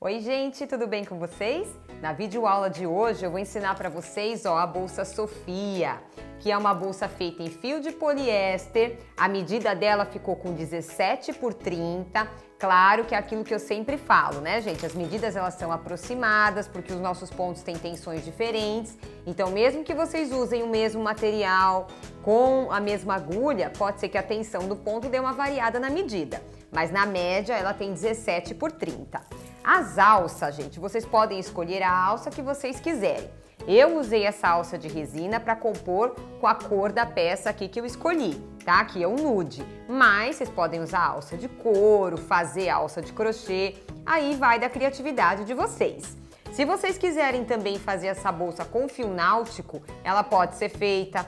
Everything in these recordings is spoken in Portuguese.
Oi gente, tudo bem com vocês? Na videoaula de hoje eu vou ensinar para vocês a bolsa Sofia, que é uma bolsa feita em fio de poliéster. A medida dela ficou com 17 por 30. Claro que é aquilo que eu sempre falo, né, gente? As medidas elas são aproximadas porque os nossos pontos têm tensões diferentes. Então, mesmo que vocês usem o mesmo material com a mesma agulha, pode ser que a tensão do ponto dê uma variada na medida. Mas na média ela tem 17 por 30. As alças, gente, vocês podem escolher a alça que vocês quiserem. Eu usei essa alça de resina para compor com a cor da peça aqui que eu escolhi, tá? Que é o nude. Mas vocês podem usar alça de couro, fazer alça de crochê, aí vai da criatividade de vocês. Se vocês quiserem também fazer essa bolsa com fio náutico, ela pode ser feita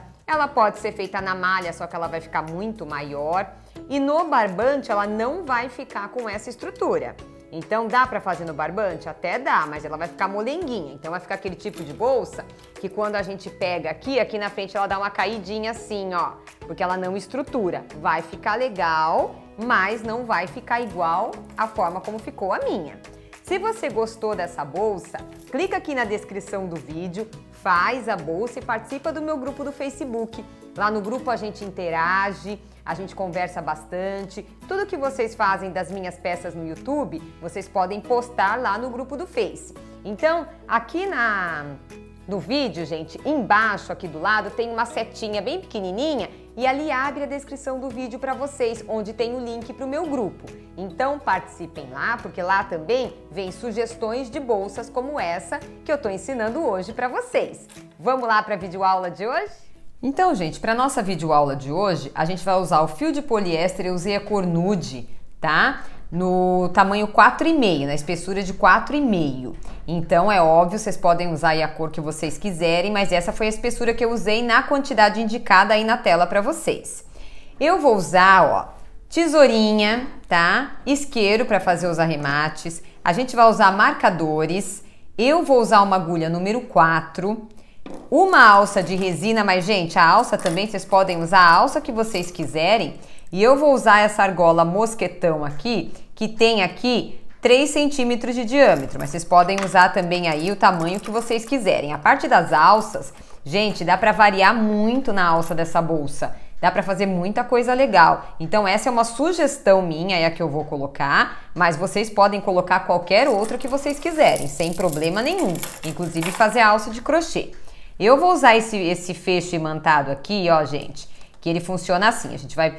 na malha, só que ela vai ficar muito maior. E no barbante ela não vai ficar com essa estrutura. Então dá pra fazer no barbante? Até dá, mas ela vai ficar molenguinha. Então vai ficar aquele tipo de bolsa que quando a gente pega aqui na frente ela dá uma caidinha assim, ó. Porque ela não estrutura. Vai ficar legal, mas não vai ficar igual a forma como ficou a minha. Se você gostou dessa bolsa, clica aqui na descrição do vídeo, faz a bolsa e participa do meu grupo do Facebook. Lá no grupo a gente interage, a gente conversa bastante. Tudo que vocês fazem das minhas peças no YouTube, vocês podem postar lá no grupo do Face. Então, aqui no vídeo, gente, embaixo aqui do lado tem uma setinha bem pequenininha e ali abre a descrição do vídeo para vocês, onde tem o link para o meu grupo. Então participem lá, porque lá também vem sugestões de bolsas como essa que eu estou ensinando hoje para vocês. Vamos lá para a videoaula de hoje? Então, gente, para nossa videoaula de hoje, a gente vai usar o fio de poliéster, eu usei a cor nude, tá? No tamanho 4,5, na espessura de 4,5. Então, é óbvio, vocês podem usar aí a cor que vocês quiserem, mas essa foi a espessura que eu usei na quantidade indicada aí na tela para vocês. Eu vou usar, ó, tesourinha, tá? Isqueiro para fazer os arremates. A gente vai usar marcadores. Eu vou usar uma agulha número 4. Uma alça de resina, mas, gente, a alça também vocês podem usar a alça que vocês quiserem. E eu vou usar essa argola mosquetão aqui, que tem aqui 3 centímetros de diâmetro, mas vocês podem usar também aí o tamanho que vocês quiserem. A parte das alças, gente, dá para variar muito na alça dessa bolsa. Dá para fazer muita coisa legal. Então essa é uma sugestão minha, é a que eu vou colocar, mas vocês podem colocar qualquer outra que vocês quiserem, sem problema nenhum. Inclusive fazer alça de crochê. Eu vou usar esse fecho imantado aqui, ó, gente, que ele funciona assim. A gente vai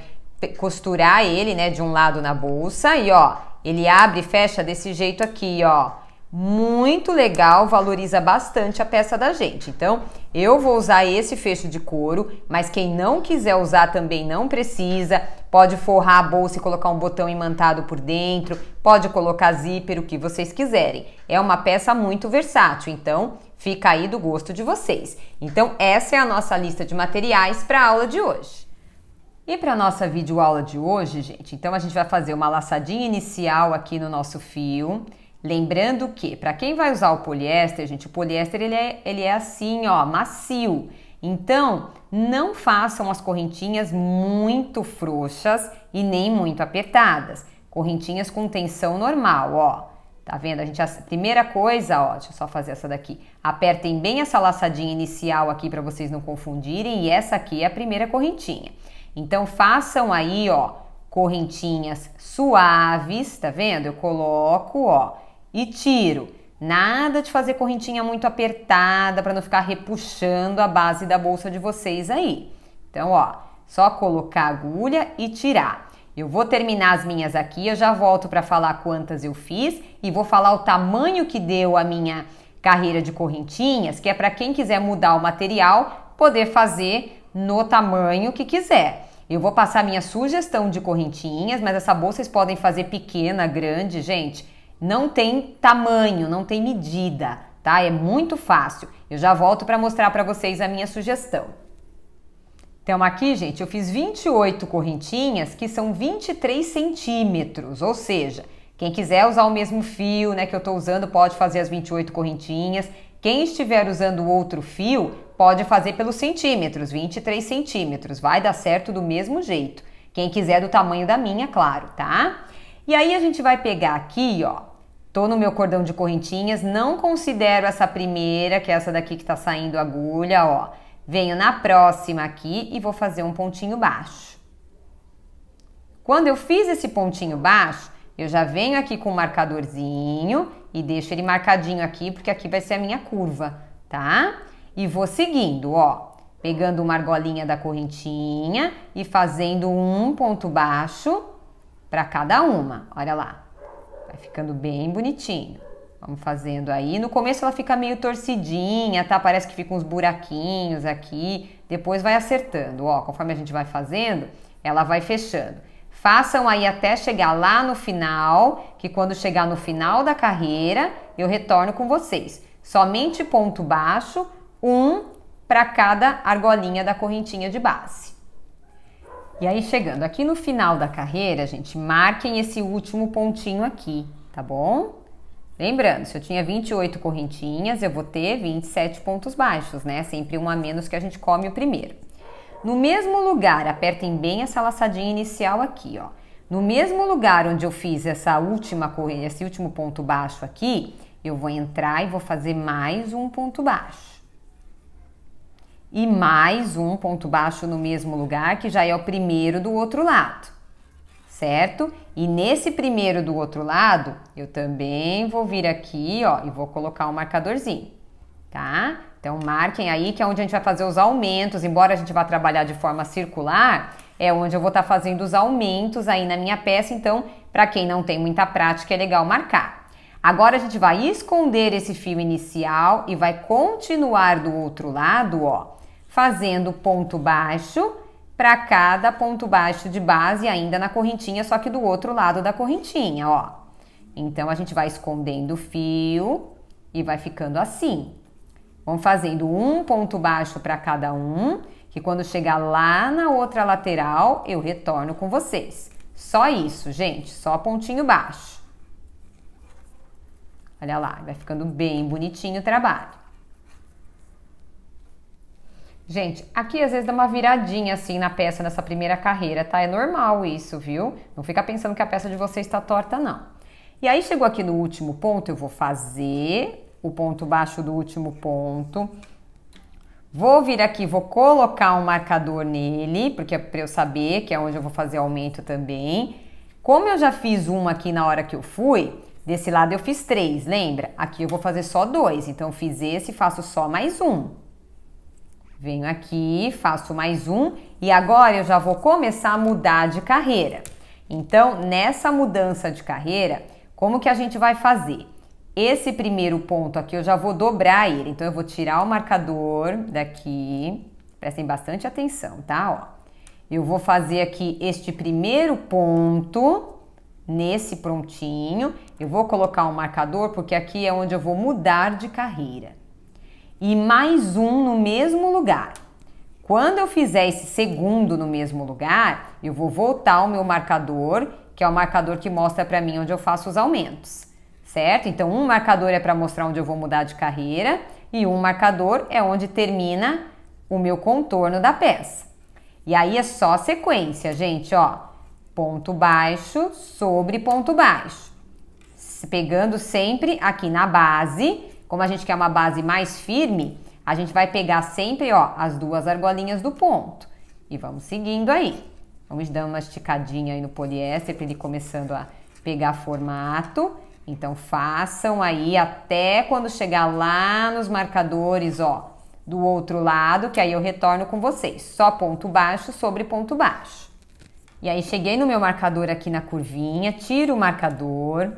costurar ele, né, de um lado na bolsa e, ó, ele abre e fecha desse jeito aqui, ó. Muito legal, valoriza bastante a peça da gente. Então, eu vou usar esse fecho de couro, mas quem não quiser usar também não precisa. Pode forrar a bolsa e colocar um botão imantado por dentro, pode colocar zíper, o que vocês quiserem. É uma peça muito versátil, então fica aí do gosto de vocês. Então, essa é a nossa lista de materiais para a aula de hoje. E para a nossa videoaula de hoje, gente, então a gente vai fazer uma laçadinha inicial aqui no nosso fio. Lembrando que, para quem vai usar o poliéster, gente, o poliéster ele é assim, ó, macio. Então, não façam as correntinhas muito frouxas e nem muito apertadas. Correntinhas com tensão normal, ó. Tá vendo? A primeira coisa, ó, deixa eu só fazer essa daqui. Apertem bem essa laçadinha inicial aqui para vocês não confundirem e essa aqui é a primeira correntinha. Então, façam aí, ó, correntinhas suaves, tá vendo? Eu coloco, ó, e tiro. Nada de fazer correntinha muito apertada para não ficar repuxando a base da bolsa de vocês aí. Então, ó, só colocar a agulha e tirar. Eu vou terminar as minhas aqui, eu já volto para falar quantas eu fiz e vou falar o tamanho que deu a minha carreira de correntinhas, que é para quem quiser mudar o material, poder fazer no tamanho que quiser. Eu vou passar minha sugestão de correntinhas, mas essa bolsa vocês podem fazer pequena, grande, gente. Não tem tamanho, não tem medida, tá? É muito fácil. Eu já volto para mostrar para vocês a minha sugestão. Então aqui, gente, eu fiz 28 correntinhas, que são 23 centímetros, ou seja, quem quiser usar o mesmo fio, né, que eu tô usando, pode fazer as 28 correntinhas. Quem estiver usando outro fio, pode fazer pelos centímetros, 23 centímetros, vai dar certo do mesmo jeito. Quem quiser do tamanho da minha, claro, tá? E aí a gente vai pegar aqui, ó, Tô no meu cordão de correntinhas, não considero essa primeira, que é essa daqui que tá saindo agulha, ó. Venho na próxima aqui e vou fazer um pontinho baixo. Quando eu fiz esse pontinho baixo, eu já venho aqui com o marcadorzinho e deixo ele marcadinho aqui, porque aqui vai ser a minha curva, tá? E vou seguindo, ó, pegando uma argolinha da correntinha e fazendo um ponto baixo para cada uma, olha lá. Vai ficando bem bonitinho. Vamos fazendo aí. No começo ela fica meio torcidinha, tá? Parece que ficam uns buraquinhos aqui. Depois vai acertando, ó. Conforme a gente vai fazendo, ela vai fechando. Façam aí até chegar lá no final, que quando chegar no final da carreira, eu retorno com vocês. Somente ponto baixo, um para cada argolinha da correntinha de base. E aí, chegando aqui no final da carreira, gente, marquem esse último pontinho aqui, tá bom? Lembrando, se eu tinha 28 correntinhas, eu vou ter 27 pontos baixos, né? Sempre um a menos que a gente come o primeiro. No mesmo lugar, apertem bem essa laçadinha inicial aqui, ó. No mesmo lugar onde eu fiz essa última corrente, esse último ponto baixo aqui, eu vou entrar e vou fazer mais um ponto baixo. E mais um ponto baixo no mesmo lugar, que já é o primeiro do outro lado, certo? E nesse primeiro do outro lado, eu também vou vir aqui, ó, e vou colocar um marcadorzinho, tá? Então, marquem aí que é onde a gente vai fazer os aumentos, embora a gente vá trabalhar de forma circular, é onde eu vou estar fazendo os aumentos aí na minha peça, então, para quem não tem muita prática, é legal marcar. Agora, a gente vai esconder esse fio inicial e vai continuar do outro lado, ó, fazendo ponto baixo para cada ponto baixo de base ainda na correntinha, só que do outro lado da correntinha, ó. Então, a gente vai escondendo o fio e vai ficando assim. Vamos fazendo um ponto baixo para cada um, que quando chegar lá na outra lateral, eu retorno com vocês. Só isso, gente, só pontinho baixo. Olha lá, vai ficando bem bonitinho o trabalho. Gente, aqui às vezes dá uma viradinha assim na peça nessa primeira carreira, tá? É normal isso, viu? Não fica pensando que a peça de vocês está torta, não. E aí chegou aqui no último ponto, eu vou fazer o ponto baixo do último ponto. Vou vir aqui, vou colocar um marcador nele, porque é para eu saber que é onde eu vou fazer aumento também. Como eu já fiz uma aqui na hora que eu fui, desse lado eu fiz 3, lembra? Aqui eu vou fazer só 2, então fiz esse e faço só mais um. Venho aqui, faço mais um e agora eu já vou começar a mudar de carreira. Então, nessa mudança de carreira, como que a gente vai fazer? Esse primeiro ponto aqui eu já vou dobrar ele, então eu vou tirar o marcador daqui, prestem bastante atenção, tá? Ó, eu vou fazer aqui este primeiro ponto, nesse pontinho, eu vou colocar um marcador porque aqui é onde eu vou mudar de carreira. E mais um no mesmo lugar. Quando eu fizer esse segundo no mesmo lugar, eu vou voltar ao meu marcador, que é o marcador que mostra para mim onde eu faço os aumentos, certo? Então, um marcador é para mostrar onde eu vou mudar de carreira e um marcador é onde termina o meu contorno da peça. E aí é só sequência, gente, ó. Ponto baixo sobre ponto baixo. Pegando sempre aqui na base. Como a gente quer uma base mais firme, a gente vai pegar sempre, ó, as duas argolinhas do ponto. E vamos seguindo aí. Vamos dando uma esticadinha aí no poliéster para ele começando a pegar formato. Então, façam aí até quando chegar lá nos marcadores, ó, do outro lado, que aí eu retorno com vocês. Só ponto baixo sobre ponto baixo. E aí, cheguei no meu marcador aqui na curvinha, tiro o marcador.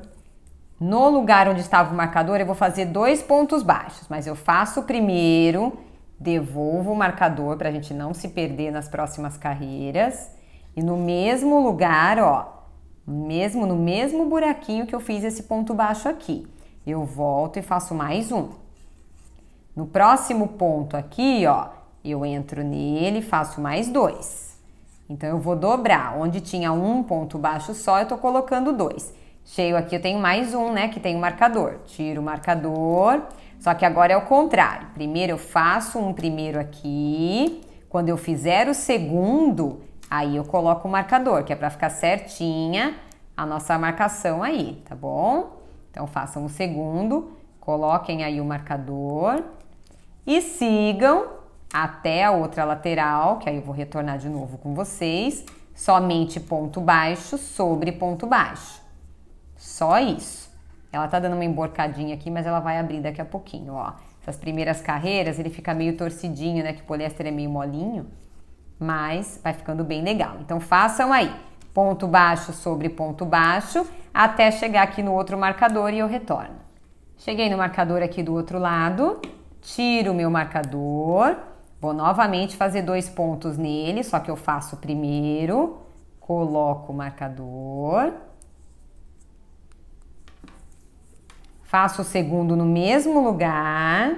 No lugar onde estava o marcador, eu vou fazer 2 pontos baixos, mas eu faço o primeiro, devolvo o marcador para a gente não se perder nas próximas carreiras. E no mesmo lugar, ó, no mesmo buraquinho que eu fiz esse ponto baixo aqui, eu volto e faço mais um. No próximo ponto aqui, ó, eu entro nele e faço mais 2. Então, eu vou dobrar. Onde tinha um ponto baixo só, eu tô colocando 2. Cheio aqui, eu tenho mais um, né, que tem o marcador. Tiro o marcador, só que agora é o contrário. Primeiro eu faço um primeiro aqui, quando eu fizer o segundo, aí eu coloco o marcador, que é para ficar certinha a nossa marcação aí, tá bom? Então, façam o segundo, coloquem aí o marcador e sigam até a outra lateral, que aí eu vou retornar de novo com vocês, somente ponto baixo sobre ponto baixo. Só isso. Ela tá dando uma emborcadinha aqui, mas ela vai abrir daqui a pouquinho, ó. Essas primeiras carreiras, ele fica meio torcidinho, né, que o poliéster é meio molinho, mas vai ficando bem legal. Então, façam aí, ponto baixo sobre ponto baixo, até chegar aqui no outro marcador e eu retorno. Cheguei no marcador aqui do outro lado, tiro o meu marcador, vou novamente fazer 2 pontos nele, só que eu faço primeiro, coloco o marcador, faço o segundo no mesmo lugar,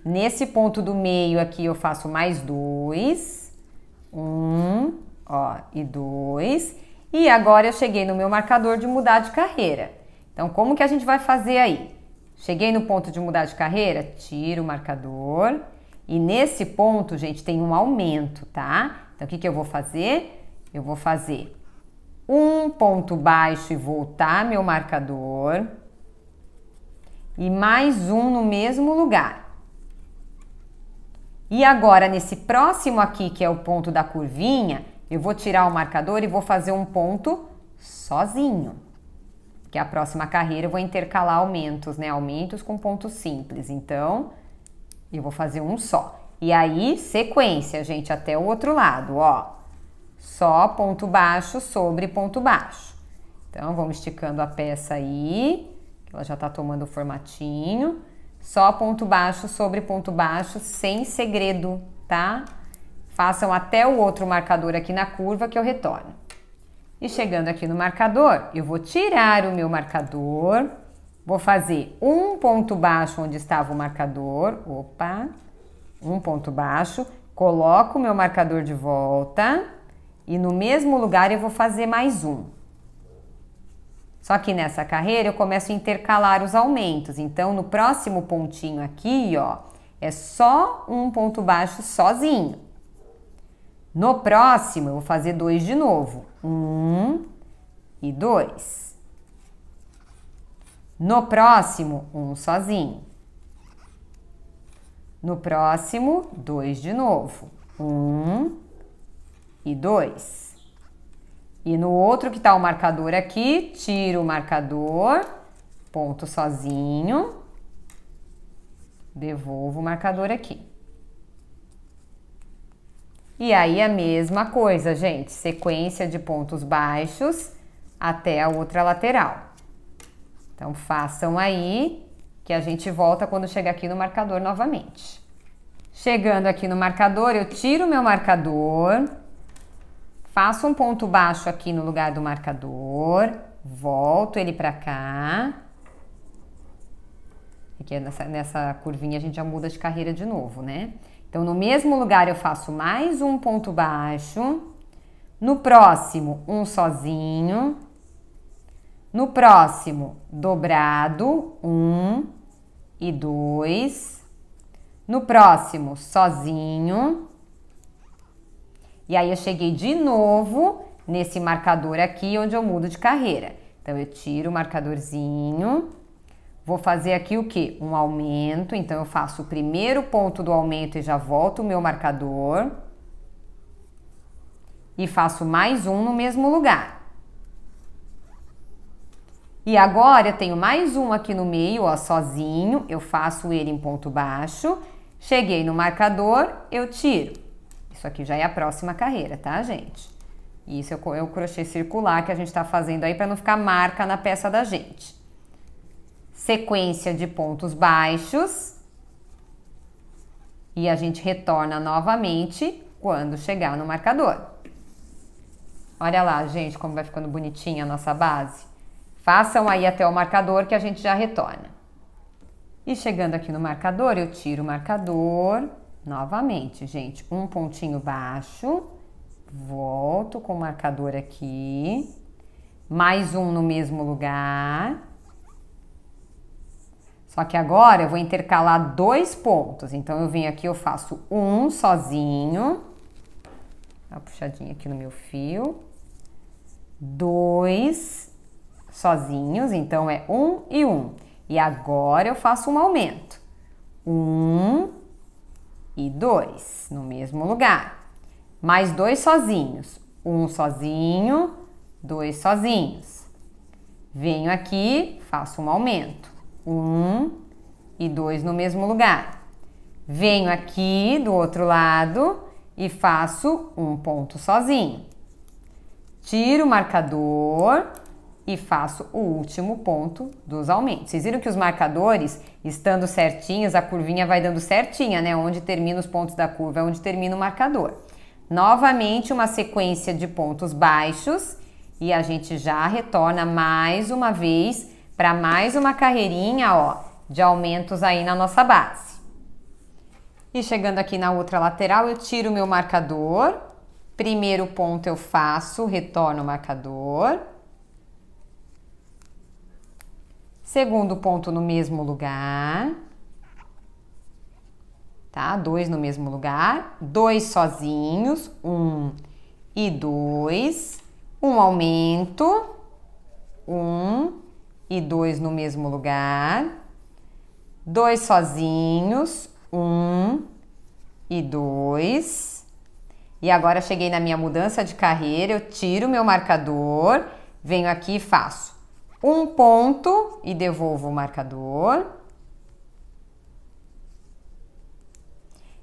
nesse ponto do meio aqui eu faço mais 2, 1, ó, e 2, e agora eu cheguei no meu marcador de mudar de carreira. Então, como que a gente vai fazer aí? Cheguei no ponto de mudar de carreira, tiro o marcador, e nesse ponto, gente, tem um aumento, tá? Então, o que que eu vou fazer? Eu vou fazer um ponto baixo e voltar meu marcador, e mais um no mesmo lugar. E agora, nesse próximo aqui, que é o ponto da curvinha, eu vou tirar o marcador e vou fazer um ponto sozinho. Porque a próxima carreira eu vou intercalar aumentos, né? Aumentos com pontos simples. Então, eu vou fazer um só. E aí, sequência, gente, até o outro lado, ó. Só ponto baixo sobre ponto baixo. Então, vamos esticando a peça aí, que ela já tá tomando o formatinho. Só ponto baixo sobre ponto baixo, sem segredo, tá? Façam até o outro marcador aqui na curva que eu retorno. E chegando aqui no marcador, eu vou tirar o meu marcador, vou fazer um ponto baixo onde estava o marcador, opa, um ponto baixo, coloco o meu marcador de volta e no mesmo lugar eu vou fazer mais um. Só que nessa carreira eu começo a intercalar os aumentos, então no próximo pontinho aqui, ó, é só um ponto baixo sozinho. No próximo eu vou fazer 2 de novo, 1 e 2. No próximo, um sozinho. No próximo, 2 de novo, 1 e 2. E no outro que está o marcador aqui, tiro o marcador, ponto sozinho, devolvo o marcador aqui. E aí a mesma coisa, gente, sequência de pontos baixos até a outra lateral. Então façam aí, que a gente volta quando chegar aqui no marcador novamente. Chegando aqui no marcador, eu tiro o meu marcador, faço um ponto baixo aqui no lugar do marcador, volto ele pra cá. Aqui nessa curvinha a gente já muda de carreira de novo, né? Então, no mesmo lugar eu faço mais um ponto baixo. No próximo, um sozinho. No próximo, dobrado, 1 e 2. No próximo, sozinho. E aí eu cheguei de novo nesse marcador aqui, onde eu mudo de carreira. Então, eu tiro o marcadorzinho. Vou fazer aqui o quê? Um aumento, então eu faço o primeiro ponto do aumento e já volto o meu marcador. E faço mais um no mesmo lugar. E agora eu tenho mais um aqui no meio, ó, sozinho, eu faço ele em ponto baixo. Cheguei no marcador, eu tiro. Isso aqui já é a próxima carreira, tá, gente? Isso é o crochê circular que a gente tá fazendo aí para não ficar marca na peça da gente. Sequência de pontos baixos e a gente retorna novamente quando chegar no marcador. Olha lá, gente, como vai ficando bonitinha a nossa base. Façam aí até o marcador que a gente já retorna. E chegando aqui no marcador, eu tiro o marcador novamente, gente. Um pontinho baixo, volto com o marcador aqui, mais um no mesmo lugar. Só que agora eu vou intercalar 2 pontos. Então, eu venho aqui, eu faço um sozinho. Dá uma puxadinha aqui no meu fio. 2 sozinhos, então é 1 e 1. E agora eu faço um aumento. 1 e 2, no mesmo lugar. Mais 2 sozinhos. 1 sozinho, 2 sozinhos. Venho aqui, faço um aumento. 1 e 2 no mesmo lugar. Venho aqui do outro lado e faço um ponto sozinho. Tiro o marcador e faço o último ponto dos aumentos. Vocês viram que os marcadores, estando certinhos, a curvinha vai dando certinha, né? Onde termina os pontos da curva é onde termina o marcador. Novamente, uma sequência de pontos baixos e a gente já retorna mais uma vez para mais uma carreirinha, ó, de aumentos aí na nossa base. E chegando aqui na outra lateral, eu tiro o meu marcador. Primeiro ponto eu faço, retorno o marcador. Segundo ponto no mesmo lugar. Tá? 2 no mesmo lugar. 2 sozinhos. 1 e 2. Um aumento. 1 e 2 no mesmo lugar. 2 sozinhos. 1 e 2. E agora cheguei na minha mudança de carreira, eu tiro o meu marcador, venho aqui e faço um ponto e devolvo o marcador.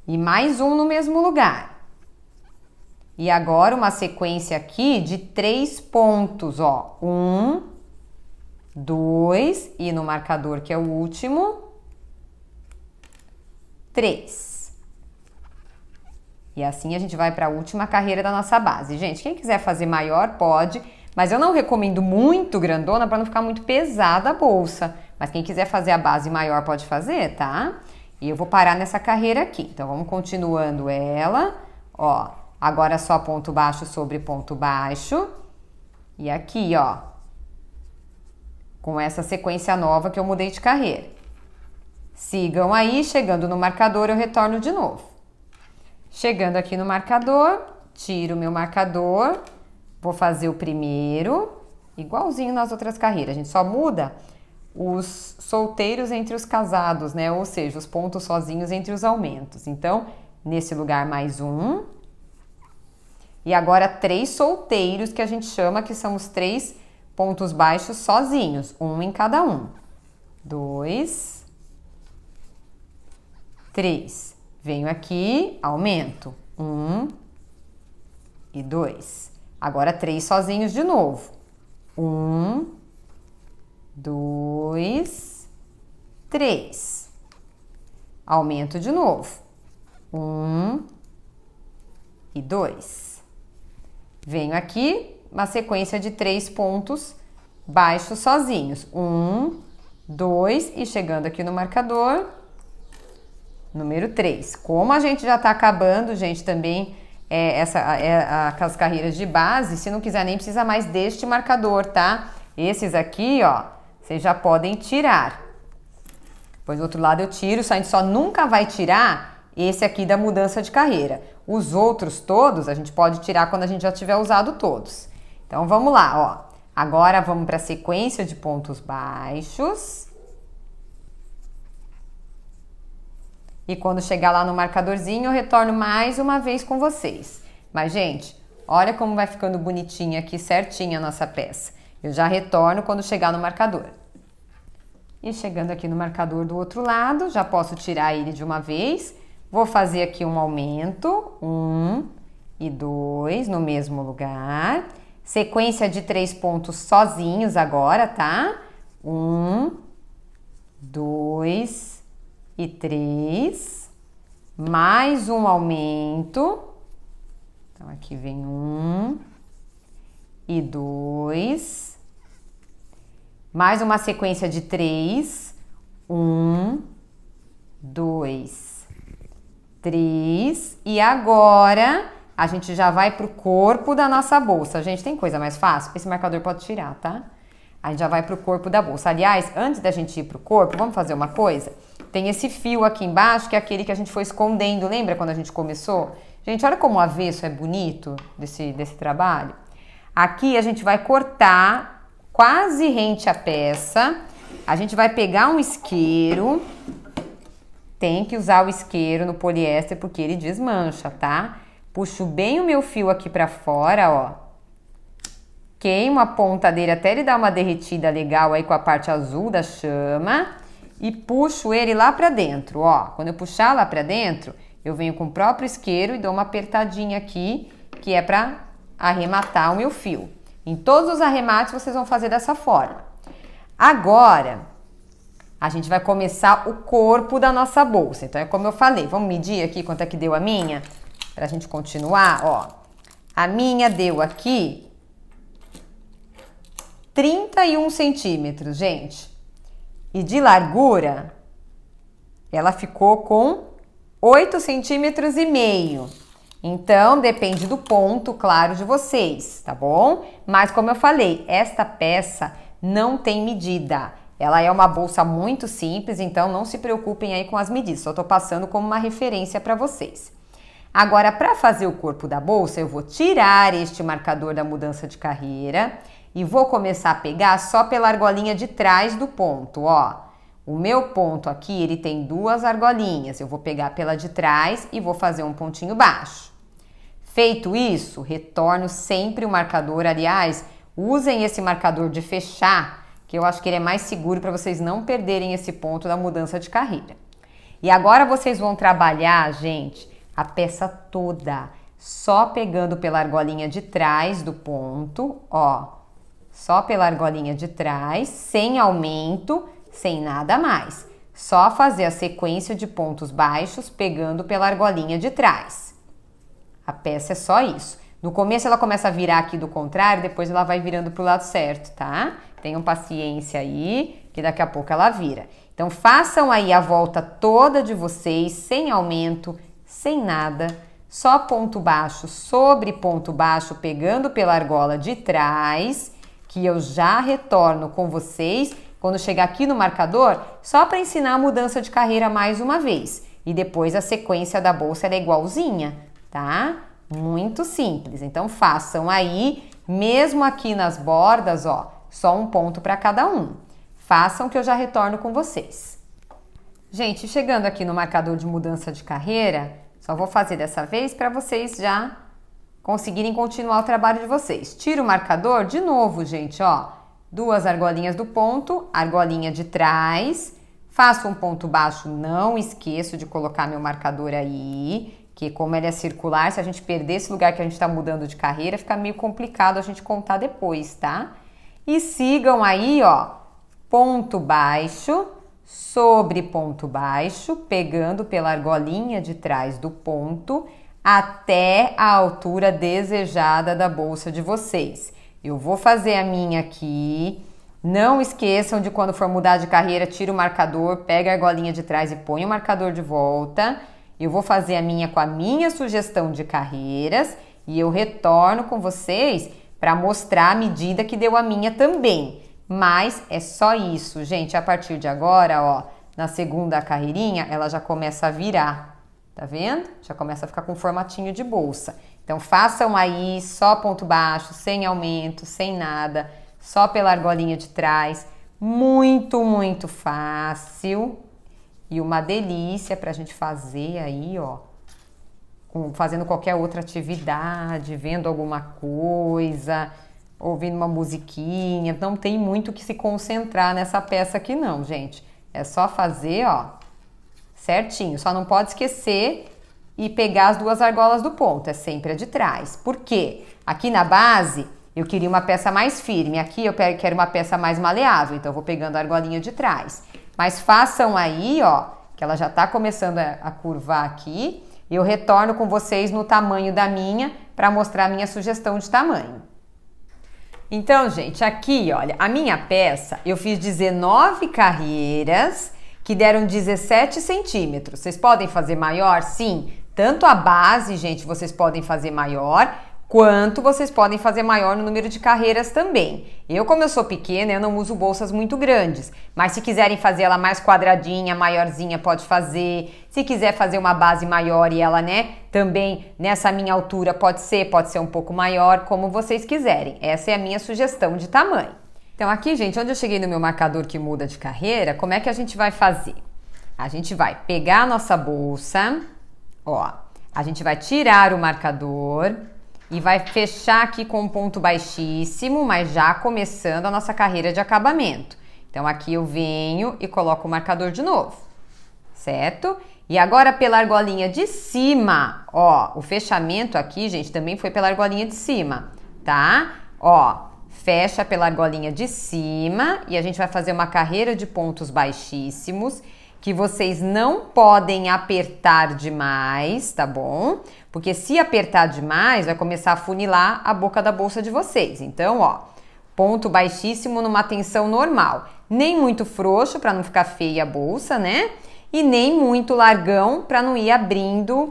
E mais um no mesmo lugar. E agora uma sequência aqui de 3 pontos, ó. 1, 2 e no marcador que é o último, 3. E assim a gente vai para a última carreira da nossa base. Gente, quem quiser fazer maior pode, mas eu não recomendo muito grandona para não ficar muito pesada a bolsa. Mas quem quiser fazer a base maior pode fazer, tá? E eu vou parar nessa carreira aqui. Então vamos continuando ela. Ó, agora só ponto baixo sobre ponto baixo. E aqui, ó, com essa sequência nova que eu mudei de carreira. Sigam aí, chegando no marcador eu retorno de novo. Chegando aqui no marcador, tiro o meu marcador, vou fazer o primeiro, igualzinho nas outras carreiras. A gente só muda os solteiros entre os casados, né? Ou seja, os pontos sozinhos entre os aumentos. Então, nesse lugar mais um. E agora 3 solteiros que a gente chama que são os 3 pontos baixos sozinhos, um em cada um. 2, 3. Venho aqui, aumento. 1 e 2. Agora 3 sozinhos de novo. 1, 2, 3. Aumento de novo. 1 e 2. Venho aqui, uma sequência de 3 pontos baixos sozinhos. 1, 2 e chegando aqui no marcador, número 3. Como a gente já está acabando, gente, também aquelas carreiras de base, se não quiser nem precisa mais deste marcador, tá? Esses aqui, ó, vocês já podem tirar. Pois do outro lado eu tiro, a gente só nunca vai tirar esse aqui da mudança de carreira. Os outros todos a gente pode tirar quando a gente já tiver usado todos. Então vamos lá, ó. Agora vamos para a sequência de pontos baixos. E quando chegar lá no marcadorzinho, eu retorno mais uma vez com vocês. Mas, gente, olha como vai ficando bonitinha aqui, certinha a nossa peça. Eu já retorno quando chegar no marcador. E chegando aqui no marcador do outro lado, já posso tirar ele de uma vez. Vou fazer aqui um aumento, 1 e 2 no mesmo lugar. Sequência de 3 pontos sozinhos agora, tá? 1, 2 e 3. Mais um aumento. Então, aqui vem 1 e 2. Mais uma sequência de 3. 1, 2, 3. E agora a gente já vai pro corpo da nossa bolsa. Gente, tem coisa mais fácil? Esse marcador pode tirar, tá? A gente já vai pro corpo da bolsa. Aliás, antes da gente ir pro corpo, vamos fazer uma coisa? Tem esse fio aqui embaixo, que é aquele que a gente foi escondendo. Lembra quando a gente começou? Gente, olha como o avesso é bonito desse trabalho. Aqui a gente vai cortar quase rente à peça. A gente vai pegar um isqueiro. Tem que usar o isqueiro no poliéster porque ele desmancha, tá? Puxo bem o meu fio aqui pra fora, ó. Queimo a ponta dele até ele dar uma derretida legal aí com a parte azul da chama. E puxo ele lá pra dentro, ó. Quando eu puxar lá pra dentro, eu venho com o próprio isqueiro e dou uma apertadinha aqui, que é pra arrematar o meu fio. Em todos os arremates vocês vão fazer dessa forma. Agora, a gente vai começar o corpo da nossa bolsa. Então, é como eu falei, vamos medir aqui quanto é que deu a minha? Pra gente continuar, ó. A minha deu aqui 31 centímetros, gente. E de largura, ela ficou com 8,5 centímetros. Então, depende do ponto, claro, de vocês, tá bom? Mas, como eu falei, esta peça não tem medida. Ela é uma bolsa muito simples, então não se preocupem aí com as medidas. Só tô passando como uma referência para vocês. Agora, para fazer o corpo da bolsa, eu vou tirar este marcador da mudança de carreira e vou começar a pegar só pela argolinha de trás do ponto, ó. O meu ponto aqui, ele tem 2 argolinhas. Eu vou pegar pela de trás e vou fazer um pontinho baixo. Feito isso, retorno sempre o marcador. Aliás, usem esse marcador de fechar, que eu acho que ele é mais seguro para vocês não perderem esse ponto da mudança de carreira. E agora vocês vão trabalhar, gente, a peça toda, só pegando pela argolinha de trás do ponto, ó. Só pela argolinha de trás, sem aumento, sem nada mais. Só fazer a sequência de pontos baixos pegando pela argolinha de trás. A peça é só isso. No começo ela começa a virar aqui do contrário, depois ela vai virando pro lado certo, tá? Tenham paciência aí, que daqui a pouco ela vira. Então façam aí a volta toda de vocês, sem aumento, sem nada. Só ponto baixo sobre ponto baixo, pegando pela argola de trás, que eu já retorno com vocês quando chegar aqui no marcador, só para ensinar a mudança de carreira mais uma vez. E depois a sequência da bolsa é igualzinha, tá? Muito simples. Então façam aí, mesmo aqui nas bordas, ó, só um ponto para cada um. Façam que eu já retorno com vocês. Gente, chegando aqui no marcador de mudança de carreira, só vou fazer dessa vez para vocês já conseguirem continuar o trabalho de vocês. Tiro o marcador de novo, gente, ó. 2 argolinhas do ponto, argolinha de trás, faço um ponto baixo, não esqueço de colocar meu marcador aí, que como ele é circular, se a gente perder esse lugar que a gente está mudando de carreira, fica meio complicado a gente contar depois, tá? E sigam aí, ó, ponto baixo sobre ponto baixo, pegando pela argolinha de trás do ponto até a altura desejada da bolsa de vocês. Eu vou fazer a minha aqui. Não esqueçam de quando for mudar de carreira, tira o marcador, pega a argolinha de trás e põe o marcador de volta. Eu vou fazer a minha com a minha sugestão de carreiras e eu retorno com vocês para mostrar a medida que deu a minha também. Mas é só isso, gente. A partir de agora, ó, na segunda carreirinha, ela já começa a virar. Tá vendo? Já começa a ficar com formatinho de bolsa. Então, façam aí só ponto baixo, sem aumento, sem nada, só pela argolinha de trás. Muito, muito fácil e uma delícia pra gente fazer aí, ó, fazendo qualquer outra atividade, vendo alguma coisa, ouvindo uma musiquinha. Não tem muito que se concentrar nessa peça aqui não, gente. É só fazer, ó, certinho. Só não pode esquecer e pegar as 2 argolas do ponto, é sempre a de trás. Por quê? Aqui na base eu queria uma peça mais firme, aqui eu quero uma peça mais maleável, então eu vou pegando a argolinha de trás. Mas façam aí, ó, que ela já tá começando a curvar aqui, e eu retorno com vocês no tamanho da minha para mostrar a minha sugestão de tamanho. Então, gente, aqui, olha, a minha peça eu fiz 19 carreiras que deram 17 centímetros. Vocês podem fazer maior? Sim. Tanto a base, gente, vocês podem fazer maior, quanto vocês podem fazer maior no número de carreiras também. Como eu sou pequena, eu não uso bolsas muito grandes, mas se quiserem fazer ela mais quadradinha, maiorzinha, pode fazer. Se quiser fazer uma base maior e ela, né, também nessa minha altura pode ser um pouco maior, como vocês quiserem. Essa é a minha sugestão de tamanho. Então aqui, gente, onde eu cheguei no meu marcador que muda de carreira, como é que a gente vai fazer? A gente vai pegar a nossa bolsa, ó, a gente vai tirar o marcador e vai fechar aqui com um ponto baixíssimo, mas já começando a nossa carreira de acabamento. Então aqui eu venho e coloco o marcador de novo, certo? E agora pela argolinha de cima, ó, o fechamento aqui, gente, também foi pela argolinha de cima, tá? Ó, fecha pela argolinha de cima e a gente vai fazer uma carreira de pontos baixíssimos que vocês não podem apertar demais, tá bom? Porque se apertar demais, vai começar a funilar a boca da bolsa de vocês. Então, ó, ponto baixíssimo numa tensão normal. Nem muito frouxo para não ficar feia a bolsa, né? E nem muito largão para não ir abrindo,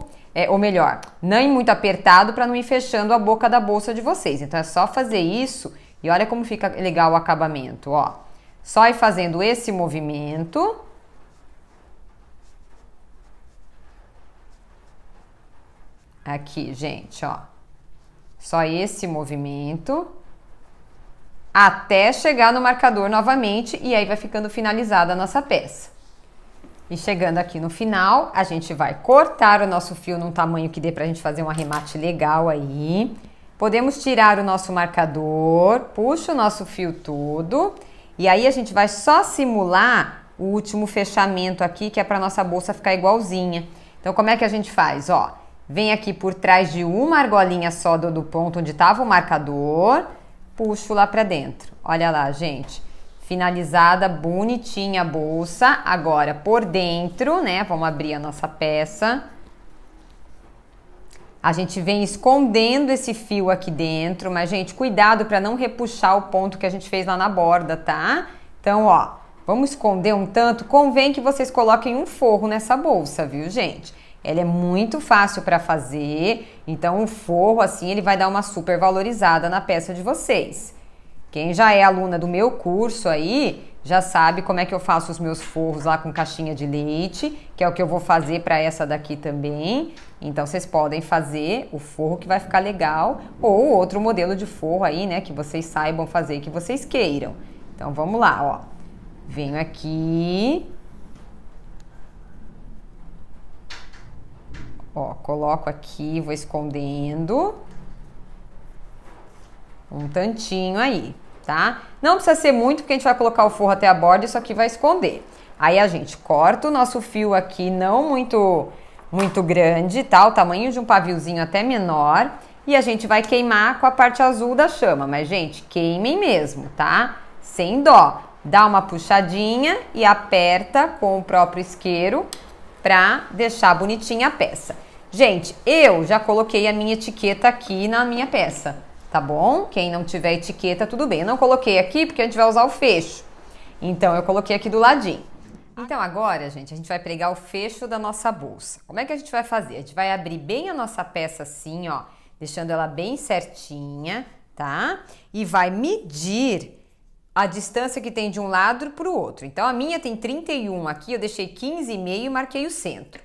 ou melhor, nem muito apertado para não ir fechando a boca da bolsa de vocês. Então é só fazer isso e olha como fica legal o acabamento, ó. Só ir fazendo esse movimento. Aqui, gente, ó. Só esse movimento. Até chegar no marcador novamente e aí vai ficando finalizada a nossa peça. E chegando aqui no final, a gente vai cortar o nosso fio num tamanho que dê pra gente fazer um arremate legal aí. Podemos tirar o nosso marcador, puxa o nosso fio todo. E aí a gente vai só simular o último fechamento aqui, que é pra nossa bolsa ficar igualzinha. Então como é que a gente faz? Ó, vem aqui por trás de uma argolinha só do ponto onde tava o marcador, puxo lá pra dentro. Olha lá, gente. Finalizada, bonitinha a bolsa. Agora, por dentro, né? Vamos abrir a nossa peça. A gente vem escondendo esse fio aqui dentro, mas, gente, cuidado para não repuxar o ponto que a gente fez lá na borda, tá? Então, ó, vamos esconder um tanto. Convém que vocês coloquem um forro nessa bolsa, viu, gente? Ela é muito fácil para fazer, então o forro, assim, ele vai dar uma super valorizada na peça de vocês. Quem já é aluna do meu curso aí, já sabe como é que eu faço os meus forros lá com caixinha de leite, que é o que eu vou fazer para essa daqui também. Então, vocês podem fazer o forro que vai ficar legal, ou outro modelo de forro aí, né, que vocês saibam fazer, que vocês queiram. Então, vamos lá, ó. Venho aqui. Ó, coloco aqui, vou escondendo. Um tantinho aí, tá? Não precisa ser muito, porque a gente vai colocar o forro até a borda e isso aqui vai esconder. Aí a gente corta o nosso fio aqui, não muito grande, tá? O tamanho de um paviozinho até menor. E a gente vai queimar com a parte azul da chama. Mas, gente, queimem mesmo, tá? Sem dó. Dá uma puxadinha e aperta com o próprio isqueiro pra deixar bonitinha a peça. Gente, eu já coloquei a minha etiqueta aqui na minha peça. Tá bom? Quem não tiver etiqueta, tudo bem. Eu não coloquei aqui porque a gente vai usar o fecho. Então, eu coloquei aqui do ladinho. Então, agora, gente, a gente vai pregar o fecho da nossa bolsa. Como é que a gente vai fazer? A gente vai abrir bem a nossa peça assim, ó, deixando ela bem certinha, tá? E vai medir a distância que tem de um lado para o outro. Então, a minha tem 31 aqui, eu deixei 15,5 e marquei o centro.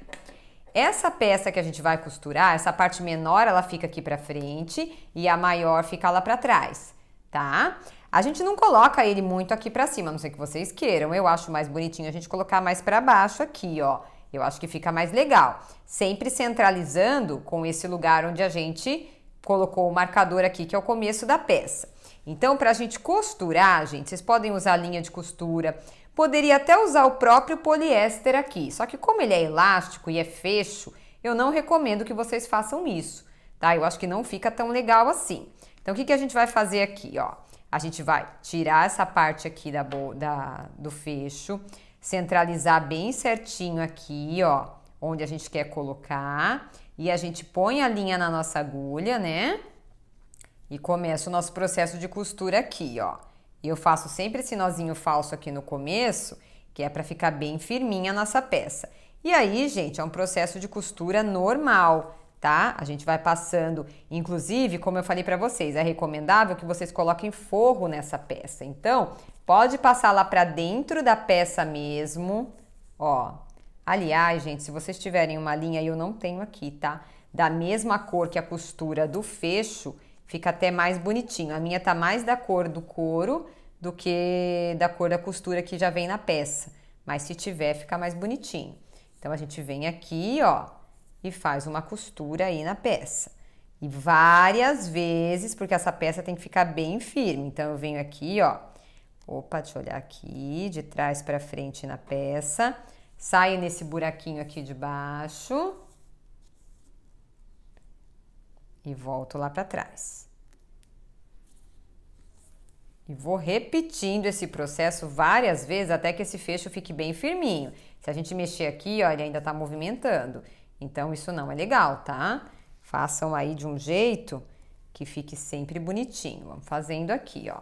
Essa peça que a gente vai costurar, essa parte menor, ela fica aqui pra frente e a maior fica lá pra trás, tá? A gente não coloca ele muito aqui pra cima, a não ser que vocês queiram. Eu acho mais bonitinho a gente colocar mais pra baixo aqui, ó. Eu acho que fica mais legal. Sempre centralizando com esse lugar onde a gente colocou o marcador aqui, que é o começo da peça. Então, pra gente costurar, gente, vocês podem usar linha de costura. Poderia até usar o próprio poliéster aqui, só que como ele é elástico e é fecho, eu não recomendo que vocês façam isso, tá? Eu acho que não fica tão legal assim. Então, o que a gente vai fazer aqui, ó? A gente vai tirar essa parte aqui do fecho, centralizar bem certinho aqui, ó, onde a gente quer colocar, e a gente põe a linha na nossa agulha, né? E começa o nosso processo de costura aqui, ó. E eu faço sempre esse nozinho falso aqui no começo, que é para ficar bem firminha a nossa peça. E aí, gente, é um processo de costura normal, tá? A gente vai passando, inclusive, como eu falei para vocês, é recomendável que vocês coloquem forro nessa peça. Então, pode passar lá para dentro da peça mesmo, ó. Aliás, gente, se vocês tiverem uma linha, eu não tenho aqui, tá? Da mesma cor que a costura do fecho, fica até mais bonitinho. A minha tá mais da cor do couro do que da cor da costura que já vem na peça. Mas se tiver, fica mais bonitinho. Então, a gente vem aqui, ó, e faz uma costura aí na peça. E várias vezes, porque essa peça tem que ficar bem firme. Então, eu venho aqui, ó. Opa, deixa eu olhar aqui, de trás para frente na peça. Saio nesse buraquinho aqui de baixo. E volto lá para trás. E vou repetindo esse processo várias vezes até que esse fecho fique bem firminho. Se a gente mexer aqui, ó, ele ainda tá movimentando. Então, isso não é legal, tá? Façam aí de um jeito que fique sempre bonitinho. Vamos fazendo aqui, ó.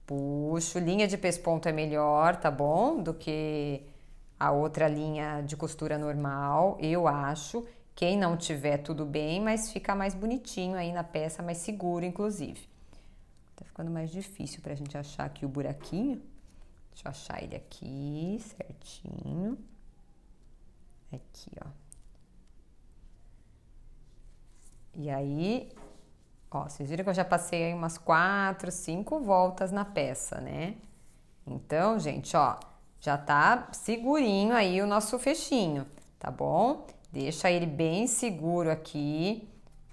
Puxo, linha de pesponto é melhor, tá bom? Do que a outra linha de costura normal, eu acho. Quem não tiver, tudo bem, mas fica mais bonitinho aí na peça, mais seguro, inclusive. Tá ficando mais difícil pra gente achar aqui o buraquinho. Deixa eu achar ele aqui, certinho. Aqui, ó. E aí, ó, vocês viram que eu já passei aí umas 4, 5 voltas na peça, né? Então, gente, ó, já tá segurinho aí o nosso fechinho, tá bom? Deixa ele bem seguro aqui,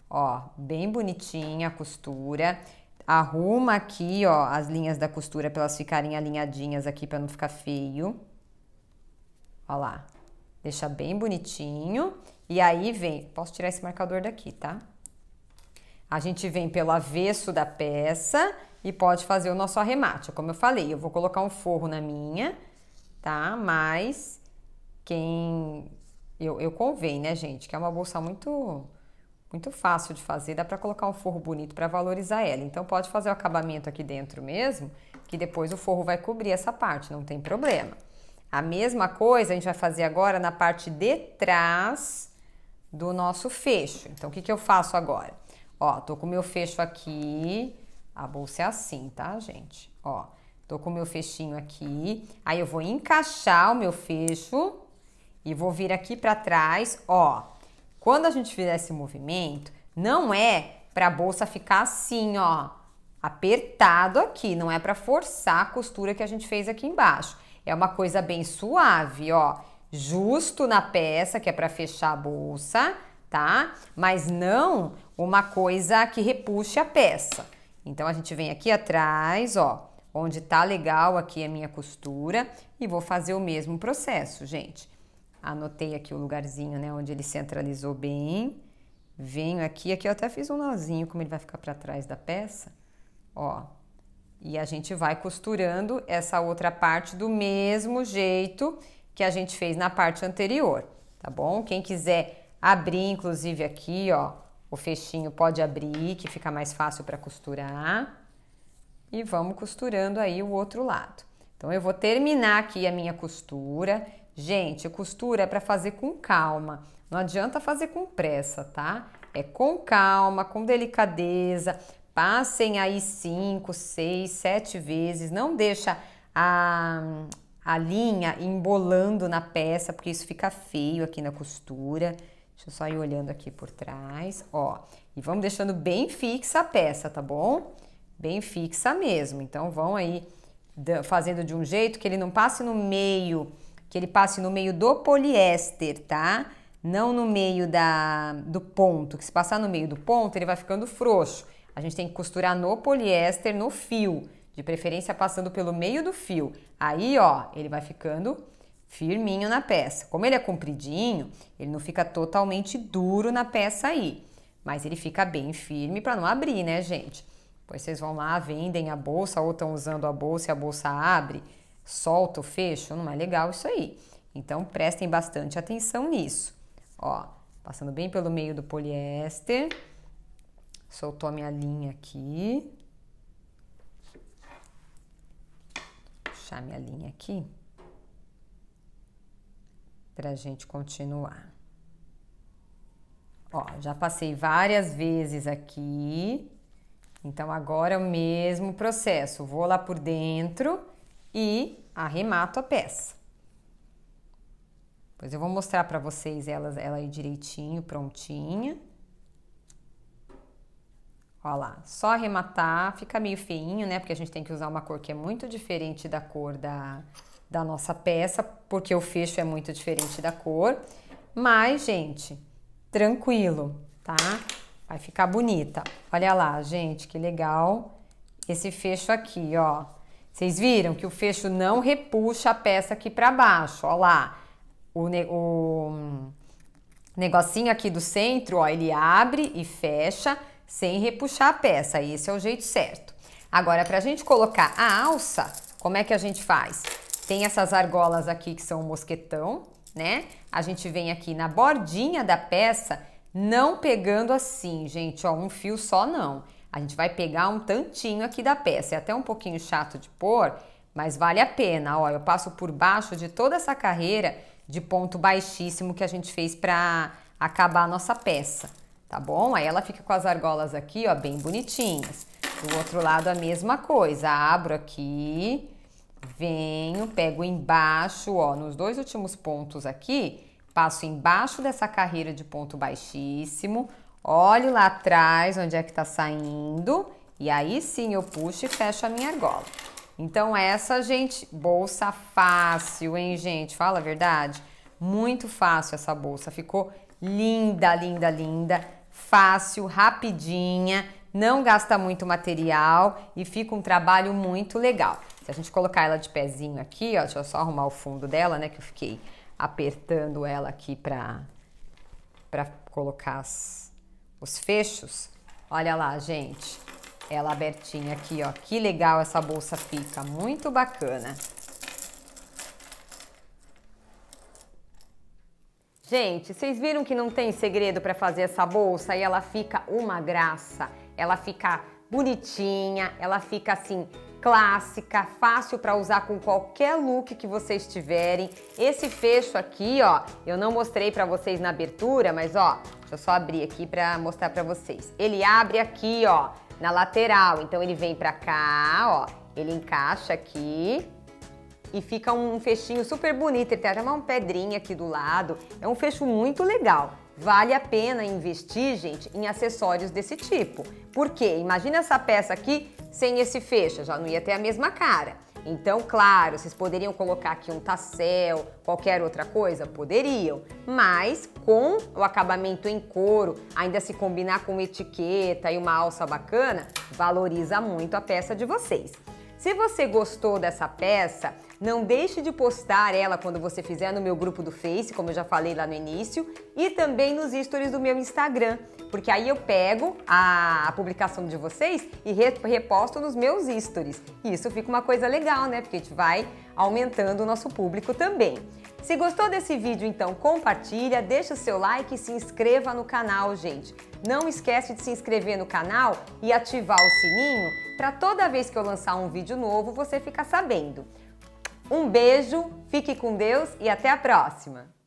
ó, bem bonitinha a costura. Arruma aqui, ó, as linhas da costura para elas ficarem alinhadinhas aqui para não ficar feio. Ó lá. Deixa bem bonitinho. E aí vem, posso tirar esse marcador daqui, tá? A gente vem pelo avesso da peça e pode fazer o nosso arremate. Como eu falei, eu vou colocar um forro na minha, tá? Mas eu convém, né, gente? Que é uma bolsa muito fácil de fazer, dá para colocar um forro bonito para valorizar ela. Então, pode fazer o acabamento aqui dentro mesmo, que depois o forro vai cobrir essa parte, não tem problema. A mesma coisa a gente vai fazer agora na parte de trás do nosso fecho. Então, o que que eu faço agora? Ó, tô com o meu fecho aqui, a bolsa é assim, tá, gente? Ó, tô com o meu fechinho aqui, aí eu vou encaixar o meu fecho e vou vir aqui para trás, ó. Quando a gente fizer esse movimento, não é para a bolsa ficar assim, ó, apertado aqui, não é para forçar a costura que a gente fez aqui embaixo. É uma coisa bem suave, ó, justo na peça, que é para fechar a bolsa, tá? Mas não uma coisa que repuxe a peça. Então, a gente vem aqui atrás, ó, onde tá legal aqui a minha costura e vou fazer o mesmo processo, gente. Anotei aqui o lugarzinho, né, onde ele centralizou bem. Venho aqui eu até fiz um nozinho, como ele vai ficar para trás da peça, ó. E a gente vai costurando essa outra parte do mesmo jeito que a gente fez na parte anterior, tá bom? Quem quiser abrir, inclusive aqui, ó, o fechinho pode abrir, que fica mais fácil para costurar. E vamos costurando aí o outro lado. Então, eu vou terminar aqui a minha costura. Gente, costura é para fazer com calma, não adianta fazer com pressa, tá? É com calma, com delicadeza, passem aí 5, 6, 7 vezes, não deixa a linha embolando na peça, porque isso fica feio aqui na costura. Deixa eu só ir olhando aqui por trás, ó. E vamos deixando bem fixa a peça, tá bom? Bem fixa mesmo, então vão aí fazendo de um jeito que ele não passe no meio, que ele passe no meio do poliéster, tá? Não no meio do ponto, que se passar no meio do ponto, ele vai ficando frouxo. A gente tem que costurar no poliéster, no fio, de preferência passando pelo meio do fio. Aí, ó, ele vai ficando firminho na peça. Como ele é compridinho, ele não fica totalmente duro na peça aí, mas ele fica bem firme para não abrir, né, gente? Depois vocês vão lá, vendem a bolsa ou estão usando a bolsa e a bolsa abre, solta o fecho, não é legal isso aí. Então, prestem bastante atenção nisso. Ó, passando bem pelo meio do poliéster. Soltou a minha linha aqui. Puxar minha linha aqui. Pra gente continuar. Ó, já passei várias vezes aqui. Então, agora é o mesmo processo. Vou lá por dentro e arremato a peça. Depois eu vou mostrar para vocês ela aí direitinho, prontinha. Ó lá, só arrematar, fica meio feinho, né? Porque a gente tem que usar uma cor que é muito diferente da cor da nossa peça, porque o fecho é muito diferente da cor. Mas, gente, tranquilo, tá? Vai ficar bonita. Olha lá, gente, que legal esse fecho aqui, ó. Vocês viram que o fecho não repuxa a peça aqui pra baixo, ó lá. O negocinho aqui do centro, ó, ele abre e fecha sem repuxar a peça. Esse é o jeito certo. Agora, pra gente colocar a alça, como é que a gente faz? Tem essas argolas aqui que são um mosquetão, né? A gente vem aqui na bordinha da peça, não pegando assim, gente, ó, um fio só não. A gente vai pegar um tantinho aqui da peça. É até um pouquinho chato de pôr, mas vale a pena. Ó, eu passo por baixo de toda essa carreira de ponto baixíssimo que a gente fez pra acabar a nossa peça, tá bom? Aí ela fica com as argolas aqui, ó, bem bonitinhas. Do outro lado a mesma coisa. Abro aqui, venho, pego embaixo, ó, nos dois últimos pontos aqui, passo embaixo dessa carreira de ponto baixíssimo, olho lá atrás onde é que tá saindo e aí sim eu puxo e fecho a minha argola. Então essa, gente, bolsa fácil, hein, gente? Fala a verdade? Muito fácil essa bolsa, ficou linda, linda, linda, fácil, rapidinha, não gasta muito material e fica um trabalho muito legal. Se a gente colocar ela de pezinho aqui, ó, deixa eu só arrumar o fundo dela, né, que eu fiquei apertando ela aqui pra colocar os fechos. Olha lá, gente, ela abertinha aqui, ó, que legal essa bolsa fica, muito bacana. Gente, vocês viram que não tem segredo para fazer essa bolsa e ela fica uma graça, ela fica bonitinha, ela fica assim clássica, fácil para usar com qualquer look que vocês tiverem. Esse fecho aqui, ó, eu não mostrei para vocês na abertura, mas ó, deixa eu só abrir aqui para mostrar para vocês. Ele abre aqui, ó, na lateral, então ele vem para cá, ó, ele encaixa aqui e fica um fechinho super bonito. Ele tem até uma pedrinha aqui do lado, é um fecho muito legal. Vale a pena investir, gente, em acessórios desse tipo. Por quê? Imagina essa peça aqui sem esse fecho, já não ia ter a mesma cara. Então, claro, vocês poderiam colocar aqui um tassel, qualquer outra coisa? Poderiam. Mas com o acabamento em couro, ainda se combinar com uma etiqueta e uma alça bacana, valoriza muito a peça de vocês. Se você gostou dessa peça, não deixe de postar ela quando você fizer no meu grupo do Face, como eu já falei lá no início, e também nos stories do meu Instagram, porque aí eu pego a publicação de vocês e reposto nos meus stories. E isso fica uma coisa legal, né? Porque a gente vai aumentando o nosso público também. Se gostou desse vídeo, então compartilha, deixa o seu like e se inscreva no canal, gente. Não esquece de se inscrever no canal e ativar o sininho para toda vez que eu lançar um vídeo novo você ficar sabendo. Um beijo, fique com Deus e até a próxima!